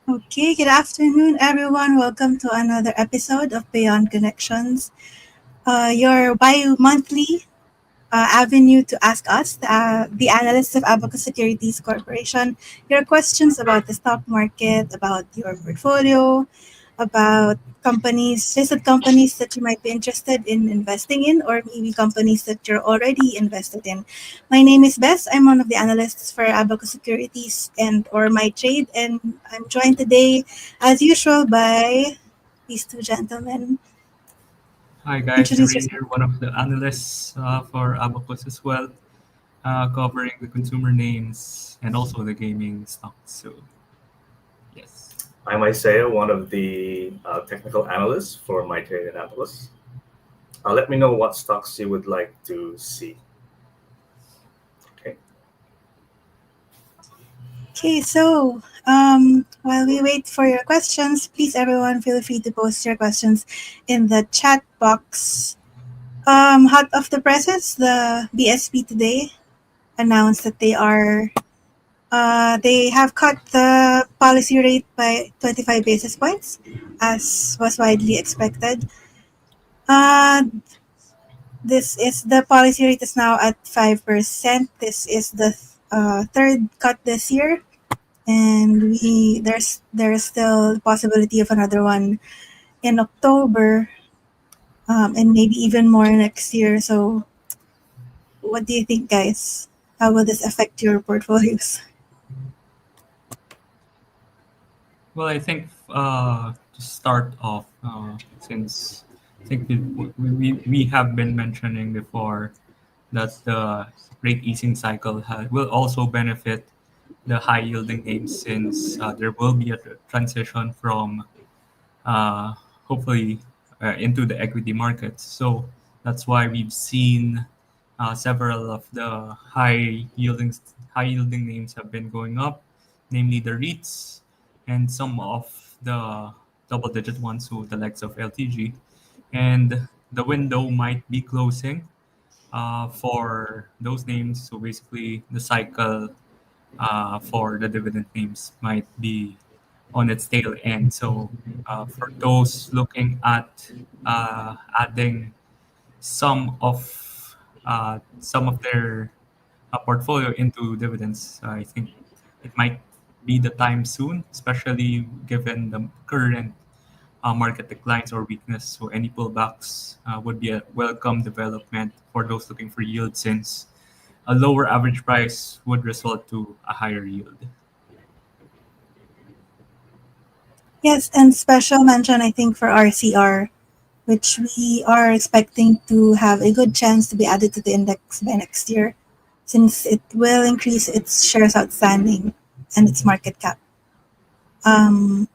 Okay, good afternoon, everyone. Welcome to another episode of Beyond Connections, your bi-monthly avenue to ask us, the analysts of Abacus Securities Corporation, your questions about the stock market, about your portfolio, about listed companies that you might be interested in investing in, or maybe companies that you're already invested in. My name is Bess. I'm one of the analysts for Abacus Securities and or MyTrade, and I'm joined today, as usual, by these two gentlemen. Hi guys, I'm Introduce Rainier, yourself. one of the analysts for Abacus as well, covering the consumer names and also the gaming stocks. So, yes. I'm Isaiah, one of the technical analysts for MyTrade Annapolis. Let me know what stocks you would like to see. Okay. Okay, so while we wait for your questions, please everyone feel free to post your questions in the chat box. Hot off the presses, the BSP today announced that they have cut the policy rate by 25 basis points, as was widely expected. Uh, this is the policy rate is now at 5%. This is the third cut this year, and there's still the possibility of another one in October, and maybe even more next year. So, what do you think, guys? How will this affect your portfolios? Well, I think to start off, since I think we have been mentioning before that the rate easing cycle will also benefit the high yielding names since there will be a transition from uh, hopefully into the equity markets. So that's why we've seen several of the high yielding names have been going up, namely the REITs and some of the double digit ones, so the likes of LTG. And the window might be closing for those names. So basically, the cycle for the dividend names might be on its tail end. So for those looking at adding some of their portfolio into dividends, I think it might be the time soon, especially given the current market declines or weakness. So any pullbacks would be a welcome development for those looking for yield, since a lower average price would result to a higher yield. Yes, and special mention, I think, for RCR, which we are expecting to have a good chance to be added to the index by next year, since it will increase its shares outstanding and its market cap, um,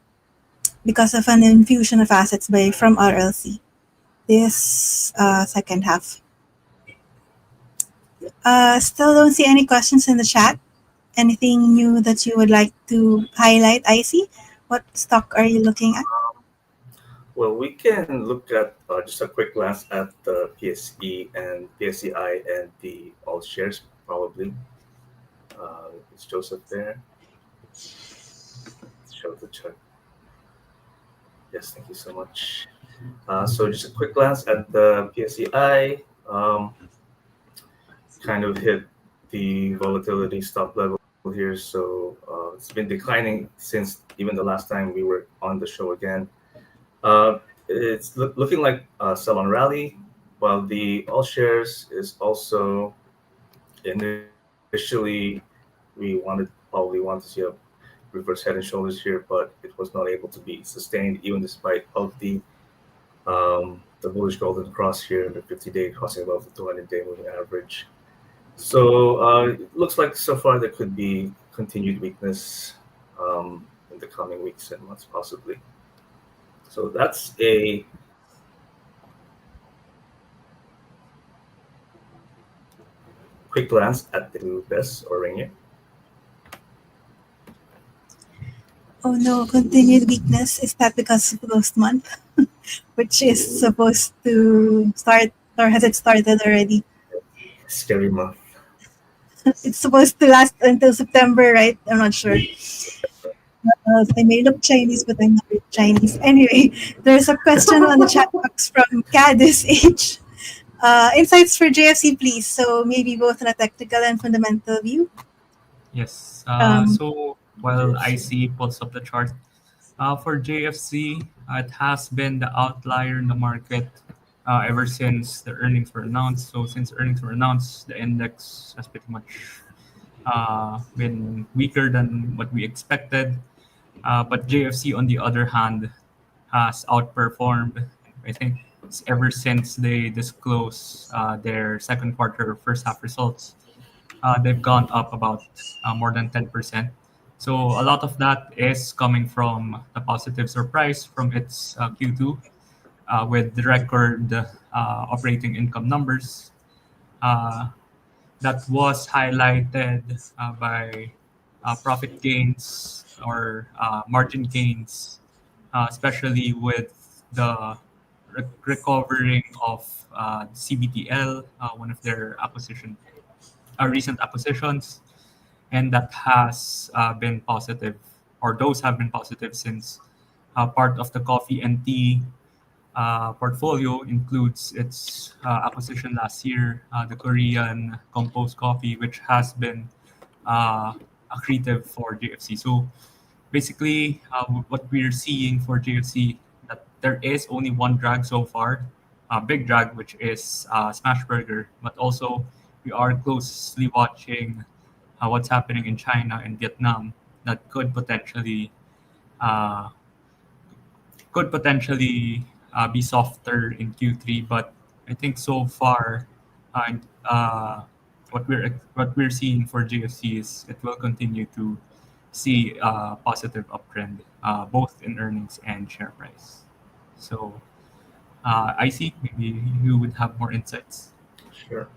because of an infusion of assets from RLC this second half. Still don't see any questions in the chat. Anything new that you would like to highlight, Icy? What stock are you looking at? Well, we can look at just a quick glance at the PSE and PSEI and the all shares, probably. It's Joseph there. Show the chart. Yes, thank you so much. So just a quick glance at the PSEI. Kind of hit the volatility stop level here. So it's been declining since even the last time we were on the show again. It's looking like a sell on rally, while the all shares is also initially probably want to see a reverse head and shoulders here, but it was not able to be sustained even despite of the bullish golden cross here, the 50-day crossing above the 200-day moving average. So it looks like so far there could be continued weakness in the coming weeks and months, possibly. So that's a quick glance at the best or Rainier. Oh no, continued weakness. Is that because of Ghost Month, which is supposed to start, or has it started already? Scary month. It's supposed to last until September, right? I'm not sure. I may look Chinese, but I'm not really Chinese. Anyway, there's a question on the chat box from Cadis H. Insights for JFC, please. So maybe both on a technical and fundamental view. Yes. Um, So while I JFC. see pulse of the chart, for JFC, it has been the outlier in the market ever since the earnings were announced. So since earnings were announced, the index has pretty much been weaker than what we expected. But JFC, on the other hand, has outperformed. I think ever since they disclosed their second quarter, first half results, they've gone up about more than 10%. So a lot of that is coming from the positive surprise from its Q2 with the record operating income numbers. Uh, that was highlighted by profit gains or margin gains, especially with the recovering of CBTL, one of their recent acquisitions, and that has been positive, or those have been positive since part of the coffee and tea portfolio includes its acquisition last year, the Korean composed coffee, which has been uh, accretive for JFC. So basically, what we're seeing for JFC, that there is only one drag so far, a big drag, which is Smash Burger, but also we are closely watching what's happening in China and Vietnam that uh, could potentially be softer in Q3, but I think so far, uh, uh, what we're seeing for GFC is it will continue to see a positive uptrend, both in earnings and share price. So I see maybe you would have more insights. Sure.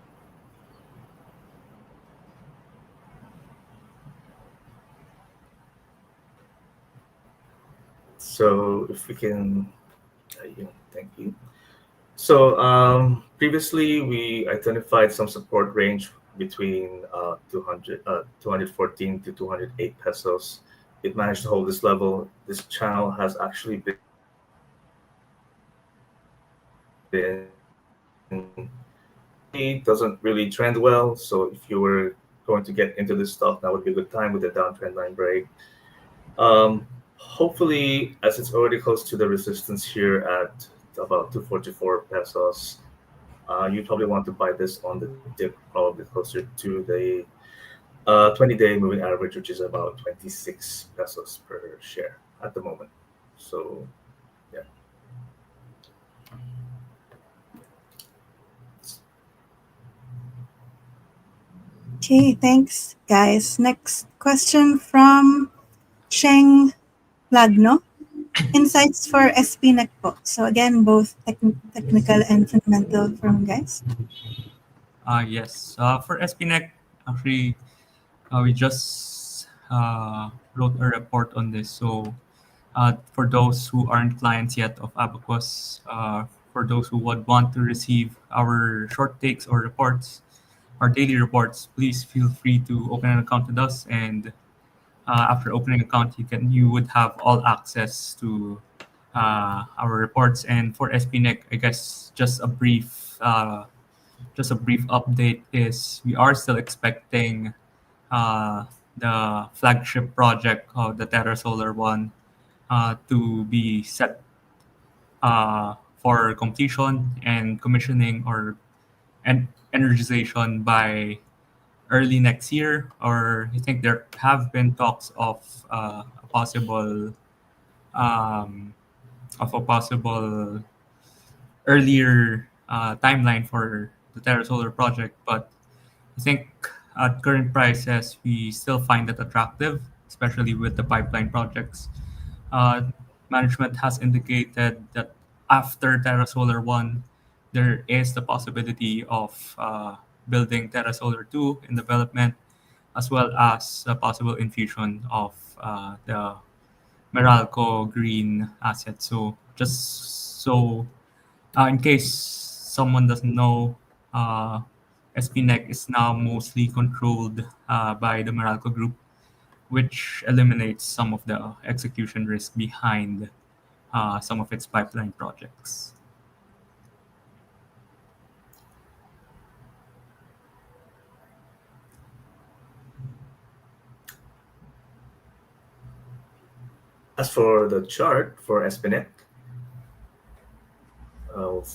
So if we can, thank you. So previously we identified some support range between 214 to 208 pesos. It managed to hold this level. This channel has actually been doesn't really trend well. So if you were going to get into this stock, now would be a good time with the downtrend line break. Hopefully, as it's already close to the resistance here at about 244 pesos, you probably want to buy this on the dip, probably closer to the 20-day moving average, which is about 26 pesos per share at the moment. So, yeah. okay, thanks, guys. Next question from Sheng Lagno. Insights for SP po. So again, both technical and fundamental from guys. Yes, for SPNEC, actually, we just wrote a report on this. So for those who aren't clients yet of Abacus, for those who would want to receive our short takes or reports, our daily reports, please feel free to open an account with us. And after opening account, you would have all access to our reports. And for SPNEC, I guess just a brief update is we are still expecting uh, the flagship project of the Terra Solar one to be set for completion and commissioning and energization by early next year. Or I think there have been talks um, of a possible earlier timeline for the Terra Solar project, but I think at current prices, we still find it attractive, especially with the pipeline projects. Uh, Management has indicated that after Terra Solar 1, there is the possibility of building Terra Solar 2 in development, as well as a possible infusion of the Meralco Green asset. So, just so in case someone doesn't know, SPNEC is now mostly controlled by the Meralco Group. which eliminates some of the execution risk behind some of its pipeline projects. As for the chart for Espinet,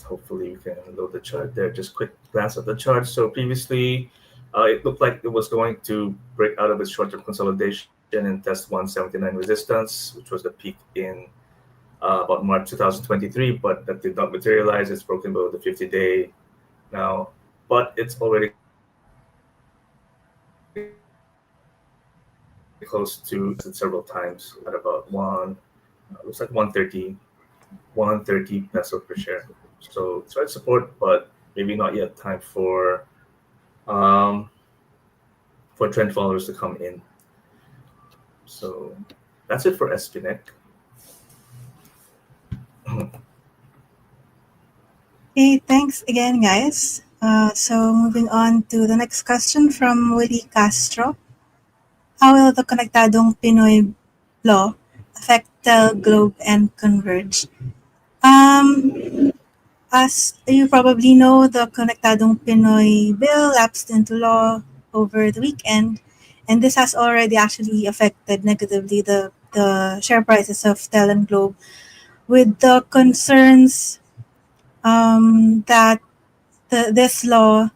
hopefully you can load the chart there. Just quick glance at the chart. So previously, it looked like it was going to break out of its short-term consolidation and test 179 resistance, which was the peak in about March 2023, but that did not materialize. It's broken below the 50-day now, but it's already close to tested several times at about looks like 130 peso per share. So it's right support, but maybe not yet time um, for trend followers to come in. So that's it for Espinet. Okay, thanks again, guys. So moving on to the next question from Willie Castro. How will the Konektadong Pinoy law affect Tel, Globe, and Converge? As you probably know, the Konektadong Pinoy bill lapsed into law over the weekend, and this has already actually affected negatively the share prices of Tel and Globe, with the concerns that this law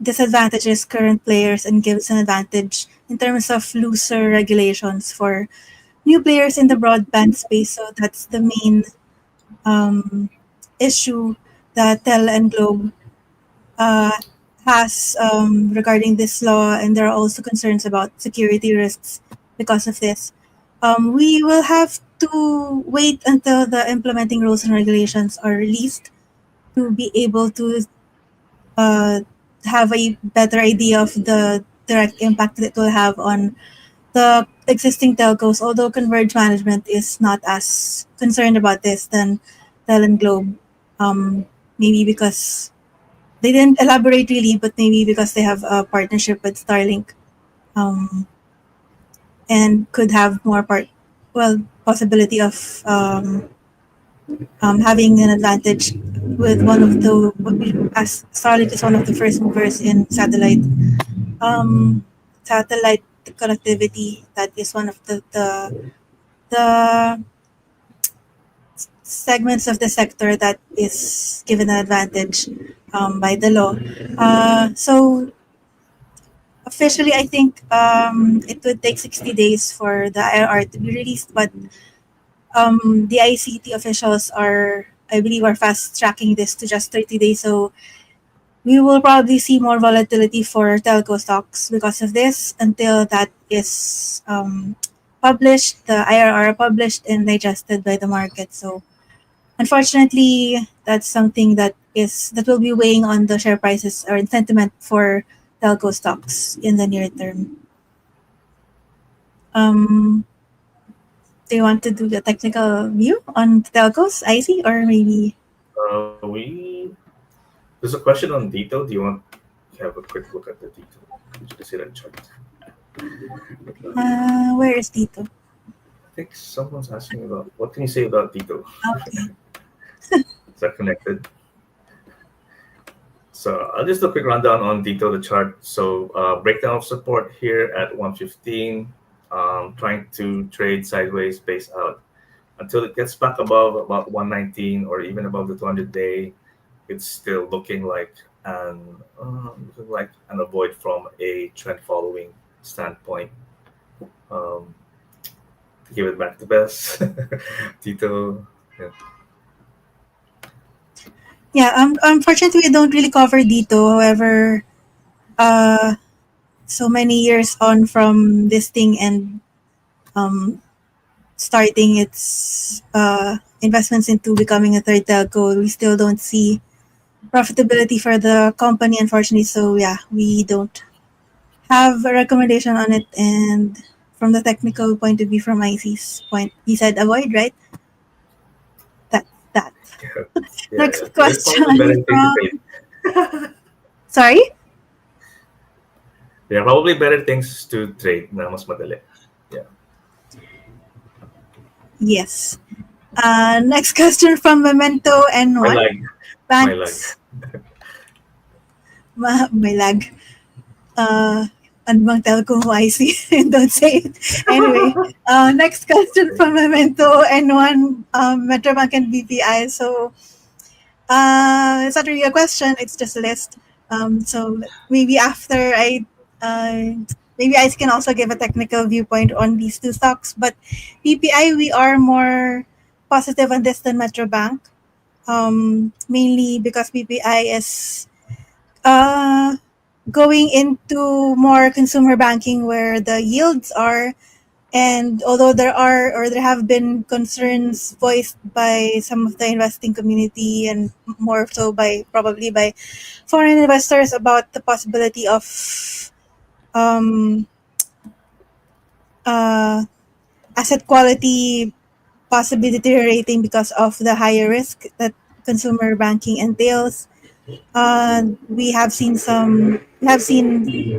disadvantages current players and gives an advantage in terms of looser regulations for new players in the broadband space. So that's the main issue that Tel and Globe uh, has regarding this law, and there are also concerns about security risks because of this. We will have to wait until the implementing rules and regulations are released to be able to uh, have a better idea of the direct impact that it will have on the existing telcos, although Converge management is not as concerned about this than Tel and Globe. Maybe because they didn't elaborate really, but maybe because they have a partnership with Starlink, and could have more possibility of having an advantage with one of the, as Starlink is one of the first movers in um, satellite connectivity. That is one of the segments of the sector that is given an advantage by the law. So officially, I think it would take 60 days for the IRR to be released, but the ICT officials I believe, are fast tracking this to just 30 days. So we will probably see more volatility for telco stocks because of this until that is published, the IRR published and digested by the market. So unfortunately, that's something that will be weighing on the share prices or sentiment for telco stocks in the near term. Um, do you want to do the technical view on telcos, IC, or maybe? We There's a question on detail. Do you want to have a quick look at the detail? You can see that chart. Where is Tito? I think someone's asking about what can you say about detail? Okay. Is that connected? So I'll just do a quick rundown on detail the chart. So breakdown of support here at 115, trying to trade sideways base out until it gets back above about 119 or even above the 200-day. It's still looking like an avoid from a trend following standpoint. To give it back to Bess, Tito. Yeah. Yeah, unfortunately, we don't really cover Dito. However, uh, so many years on from this thing and um, starting its investments into becoming a third telco, we still don't see profitability for the company, unfortunately. So yeah, we don't have a recommendation on it. And from the technical point of view, from IC's point, he said avoid, right? That. Yeah. Next There's probably better question things to from. trade. Sorry. There are probably better things to trade na mas madali. Yes. Next question from Memento My N1. lag, my lag. Banks. May lag. Uh, ano bang telco mo, IC? Don't say it. Anyway, next question from Memento N1, Metrobank and BPI. So, it's not really a question, it's just a list. So maybe after maybe I can also give a technical viewpoint on these two stocks. But BPI, we are more positive on this than Metrobank, mainly because BPI is uh, going into more consumer banking where the yields are. And although there have been concerns voiced by some of the investing community and more so by probably by foreign investors about the possibility of um, uh, asset quality possibly deteriorating because of the higher risk that consumer banking entails, we have seen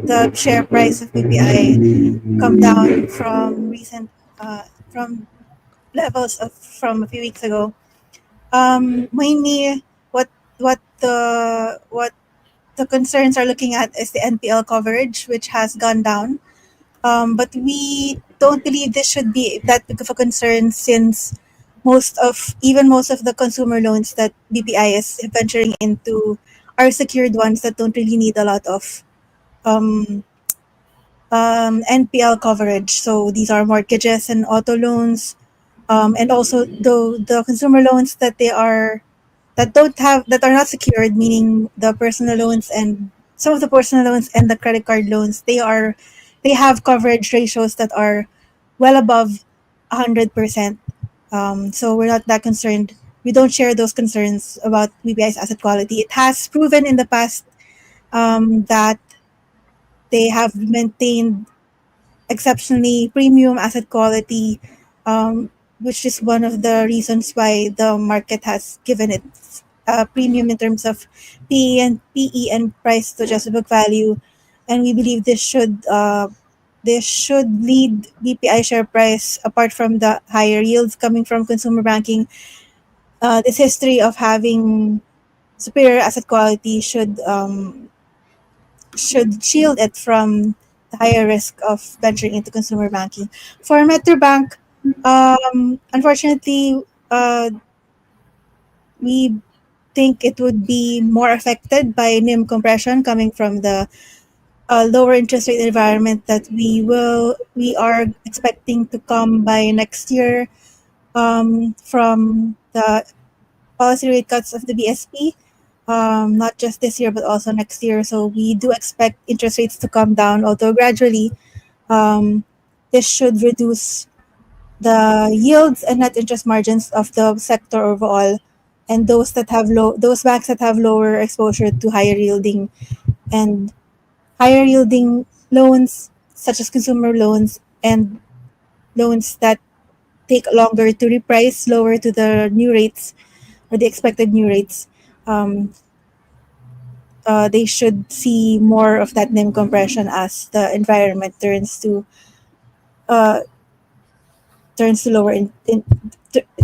the share price of BPI come down from recent from levels of from a few weeks ago. Mainly, what the concerns are looking at is the NPL coverage, which has gone down. But we don't believe this should be that big of a concern since most of the consumer loans that BPI is venturing into are secured ones that don't really need a lot of um, NPL coverage. So these are mortgages and auto loans, and also the consumer loans that are not secured, meaning the personal loans and some of the personal loans and the credit card loans. They have coverage ratios that are well above 100%. So we're not that concerned. We don't share those concerns about BPI's asset quality. It has proven in the past that they have maintained exceptionally premium asset quality, which is one of the reasons why the market has given it a premium in terms of PE and price to adjusted book value. And we believe this should lead BPI share price apart from the higher yields coming from consumer banking. This history of having superior asset quality should shield it from the higher risk of venturing into consumer banking. For Metrobank, unfortunately, we think it would be more affected by NIM compression coming from the lower interest rate environment that we are expecting to come by next year, from the policy rate cuts of the BSP, not just this year but also next year. So we do expect interest rates to come down, although gradually. Um, this should reduce the yields and net interest margins of the sector overall, and those banks that have lower exposure to and higher yielding loans, such as consumer loans and loans that take longer to reprice lower to the new rates or the expected new rates. Um, they should see more of that NIM compression as the environment uh, turns to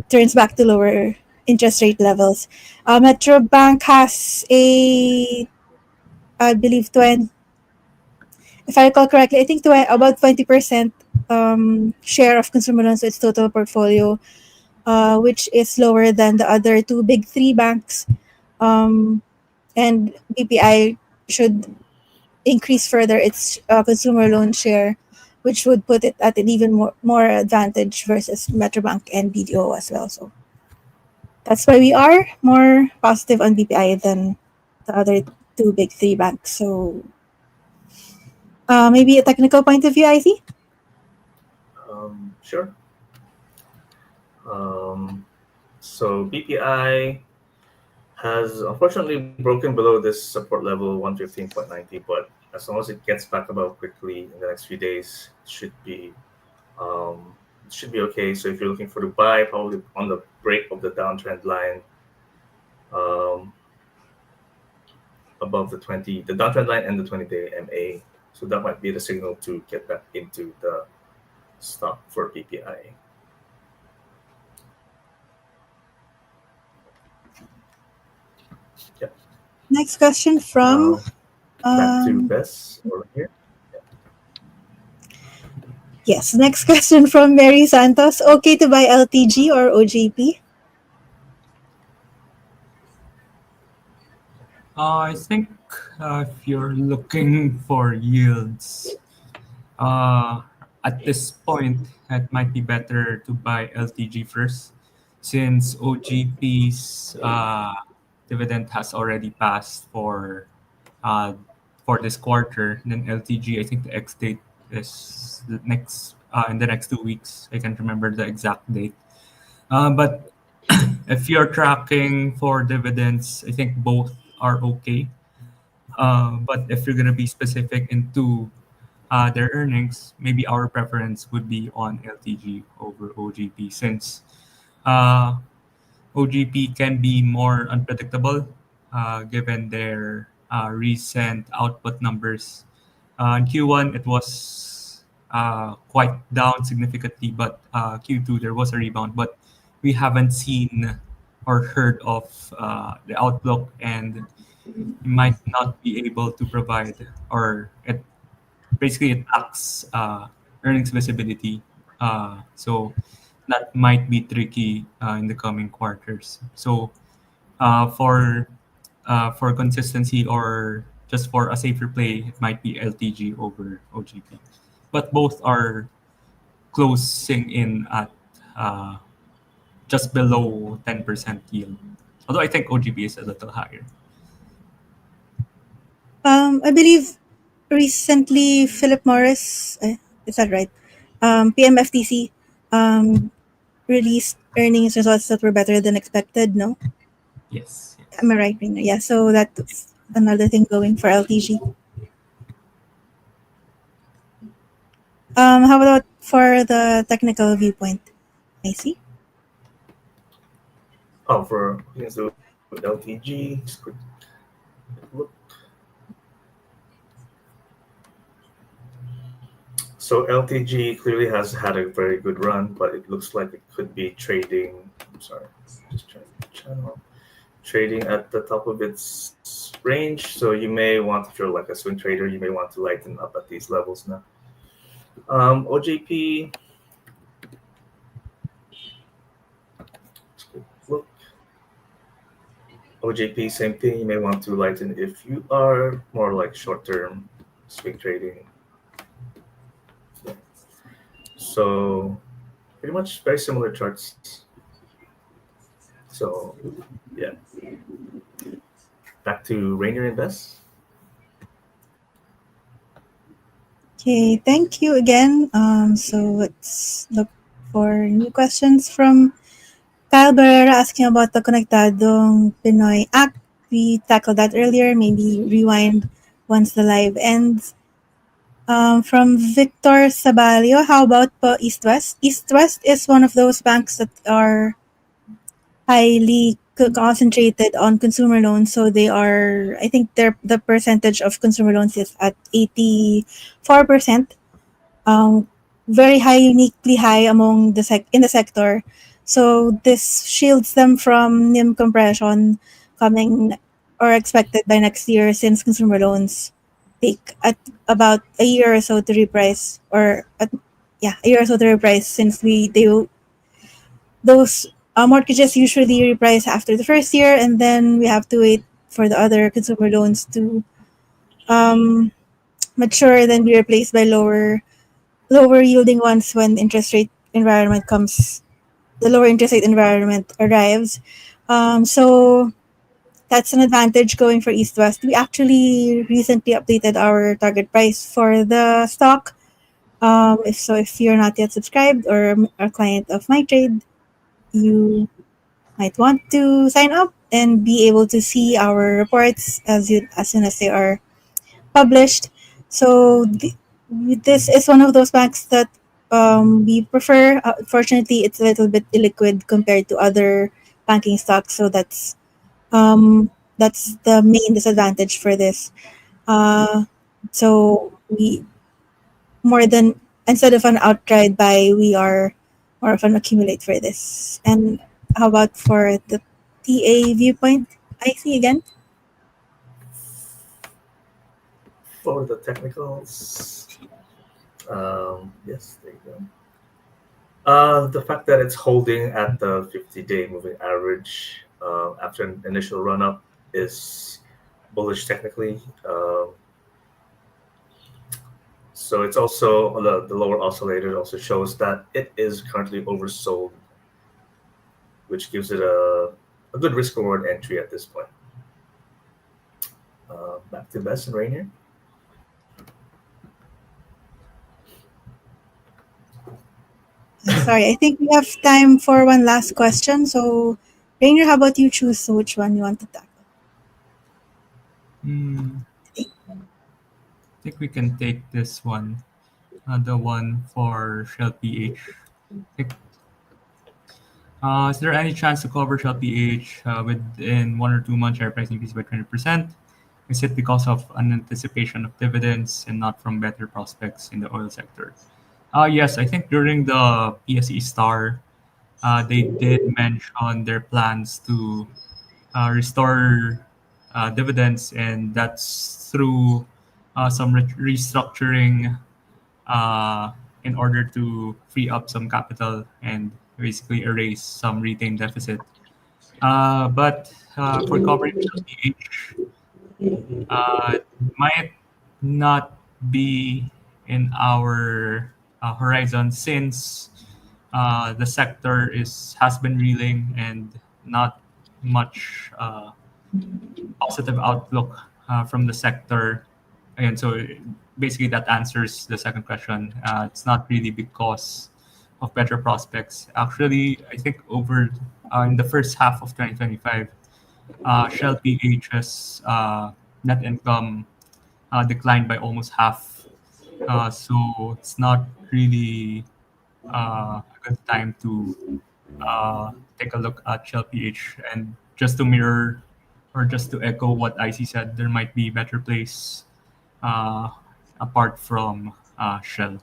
turns back to lower interest rate levels. Metro Bank has I believe, 20, if I recall correctly, I think about 20% share of consumer loans to its total portfolio, which is lower than the other two big three banks. Um, and BPI should increase further its consumer loan share, which would put it at an even more advantage versus Metrobank and BDO as well. So that's why we are more positive on BPI than the other two big three banks. So maybe a technical point of view, I see. Sure. Um, so BPI has unfortunately broken below this support level 115.90, but as long as it gets back above quickly in the next few days, um, it should be okay. So if you're looking for to buy, probably on the break of the downtrend line, um, above the downtrend line and the 20-day MA. So that might be the signal to get back into the stock for BPI. Yeah. Next question from Now back to um Bess over here. yes, next question from Mary Santos. Okay to buy LTG or OJP? I think if you're looking for yields, uh, at this point, it might be better to buy LTG first, since OGP's dividend has already passed uh, for this quarter. Then LTG, I think the X date is the next in the next 2 weeks. I can't remember the exact date. But if you're tracking for dividends, I think both are okay. But if you're gonna be specific into their earnings, maybe our preference would be on LTG over OGP, since uh, OGP can be more unpredictable given their recent output numbers. In Q1, it was quite down significantly, but Q2 there was a rebound. But we haven't seen or heard of the outlook, and might not be able to provide, or it basically it lacks earnings visibility. So that might be tricky in the coming quarters. So uh, for for consistency, or just for a safer play, it might be LTG over OGP. But both are closing in at uh, just below 10% yield. Although I think OGP is a little higher. I believe recently Philip Morris, is that right? PMFTC um, released earnings results that were better than expected. No, Yes, am I yes. right, Rina? Yeah, so that's another thing going for LTG. How about for the technical viewpoint? I see. Oh, for things with LTG, just quick look. So LTG clearly has had a very good run, but it looks like it could be trading. I'm sorry, just trying the channel. Trading at the top of its range. So you may want, if you're like a swing trader, you may want to lighten up at these levels now. OJP, look, OJP, same thing. You may want to lighten if you are more like short term swing trading. Yeah. So pretty much very similar charts. So yeah, back to Rainier Invest. Okay, thank you again. So let's look for new questions from Kyle Barrera asking about the Konektadong Pinoy Act. We tackled that earlier. Maybe rewind once the live ends. From Victor Sabalio, how about po East West? East West is one of those banks that are highly concentrated on consumer loans. So they are, I think, the percentage of consumer loans is at 84%. um, Very high, uniquely high among in the sector. So this shields them from NIM compression coming or expected by next year, since consumer loans take at about a year or so to reprice, or yeah, a year or so to reprice, since we they those mortgages usually reprice after the first year, and then we have to wait for the other consumer loans to um, mature, then be replaced by lower yielding ones when the lower interest rate environment arrives. So that's an advantage going for East West. We actually recently updated our target price for the stock. If you're not yet subscribed or a client of MyTrade, you might want to sign up and be able to see our reports as soon as they are published. So this is one of those banks that we prefer. Fortunately, it's a little bit illiquid compared to other banking stocks, so that's the main disadvantage for this. Uh, so we more than instead of an outright buy, we are more of an accumulate for this. And how about for the TA viewpoint? I see again. for the technicals. Yes, there you go. The fact that it's holding at the 50-day moving average after an initial run up is bullish technically. So it's also the lower oscillator also shows that it is currently oversold, which gives it a good risk reward entry at this point. Back to Bess and Rainier. Sorry, I think we have time for one last question. So, Rainer, how about you choose which one you want to tackle? I think we can take this one, the one for Shell PH. Is there any chance to cover Shell PH within 1 or 2 months share price increase by 20%? Is it because of an anticipation of dividends and not from better prospects in the oil sector? Yes, I think during the PSE Star, they did mention their plans to restore dividends, and that's through some restructuring uh, in order to free up some capital and basically erase some retained deficit. But for covering LPH, might not be in our horizon since the sector is has been reeling and not much positive outlook from the sector. And so basically that answers the second question. It's not really because of better prospects. Actually, I think over in the first half of 2025, Shell PH's net income declined by almost half. So it's not really a good time to take a look at Shell PH. And just to mirror or just to echo what IC said, there might be better place uh, apart from Shell.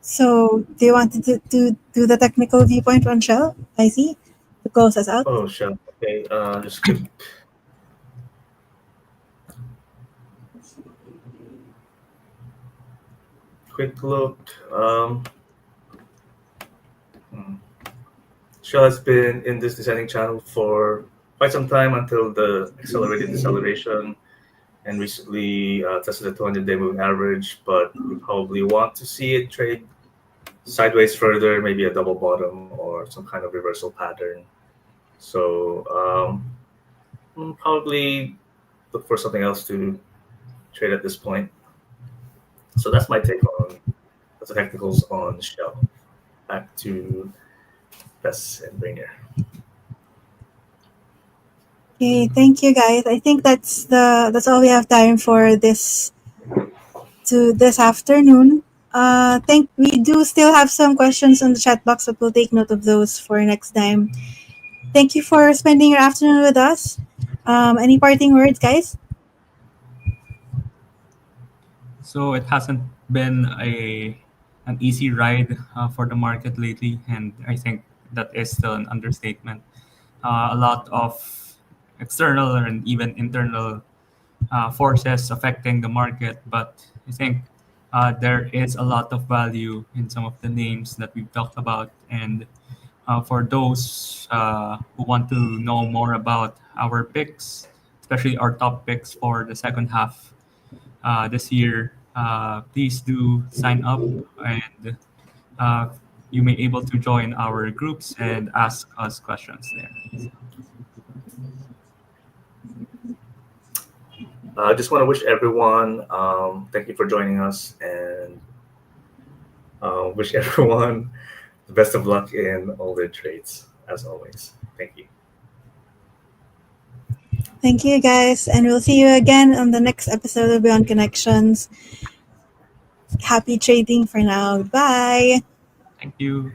So, do you want to do the technical viewpoint on Shell? I see. To close us out. Oh, Shell. Okay, just quick look. Hmm. Shell has been in this descending channel for quite some time until the accelerated deceleration and recently tested the 200-day moving average, but we probably want to see it trade sideways further, maybe a double bottom or some kind of reversal pattern. So probably look for something else to trade at this point. So that's my take on the technicals on Shell. Back to Bess and Rainier. Okay, thank you guys. I think that's all we have time for this afternoon. Think we do still have some questions on the chat box, but we'll take note of those for next time. Thank you for spending your afternoon with us. Any parting words, guys? So it hasn't been an easy ride for the market lately, and I think that is still an understatement. A lot of external and even internal forces affecting the market, but I think there is a lot of value in some of the names that we've talked about. And for those who want to know more about our picks, especially our top picks for the second half this year, please do sign up, and uh, you may able to join our groups and ask us questions there. I just want to wish everyone thank you for joining us and wish everyone the best of luck in all their trades as always. Thank you. Thank you, guys, and we'll see you again on the next episode of Beyond Connections. Happy trading for now. Bye. Thank you.